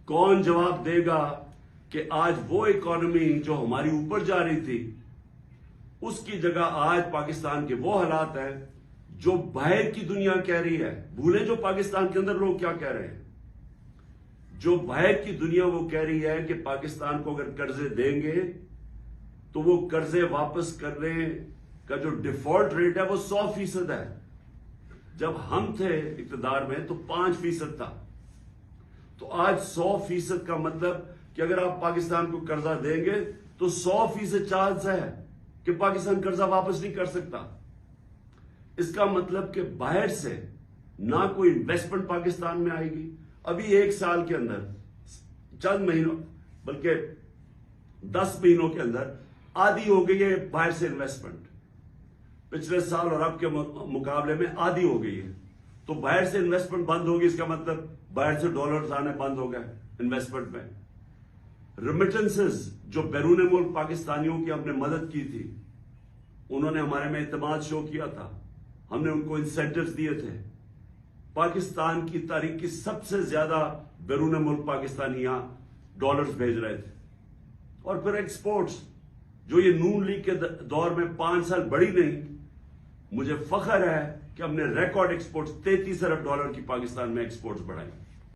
کون جواب دے گا کہ آج وہ اکانومی جو ہماری اوپر جا رہی تھی اس کی جگہ آج پاکستان کے وہ حالات ہیں جو باہر کی دنیا کہہ رہی ہے. بھولیں جو پاکستان کے اندر لوگ کیا کہہ رہے ہیں. جو باہر کی دنیا وہ کہہ رہی ہے کہ پاکستان کو اگر قرضے دیں گے تو وہ قرضے واپس کرنے کا جو ڈیفالٹ ریٹ ہے وہ 100% ہے. جب ہم تھے اقتدار میں تو 5% تھا. تو آج 100% کا مطلب کہ اگر آپ پاکستان کو قرضہ دیں گے تو 100% چانس ہے کہ پاکستان قرضہ واپس نہیں کر سکتا. اس کا مطلب کہ باہر سے نہ کوئی انویسٹمنٹ پاکستان میں آئے گی. ابھی 1 سال کے اندر چند مہینوں بلکہ 10 مہینوں کے اندر آدھی ہو گئی ہے باہر سے انویسٹمنٹ. پچھلے سال اور اب کے مقابلے میں آدھی ہو گئی ہے. تو باہر سے انویسٹمنٹ بند ہوگی اس کا مطلب باہر سے ڈالرز آنے بند ہو گئے انویسٹمنٹ میں. ریمیٹنسز جو بیرون ملک پاکستانیوں کی ہم نے مدد کی تھی, انہوں نے ہمارے میں اعتماد شو کیا تھا, ہم نے ان کو انسینٹیوز دیے تھے. پاکستان کی تاریخ کی سب سے زیادہ بیرون ملک پاکستانی یہاں ڈالرز بھیج رہے تھے. اور پھر ایکسپورٹس جو یہ نون لیگ کے دور میں 5 سال بڑھی نہیں, مجھے فخر ہے کہ ہم نے ریکارڈ ایکسپورٹس $33 ارب کی پاکستان میں ایکسپورٹس بڑھائی.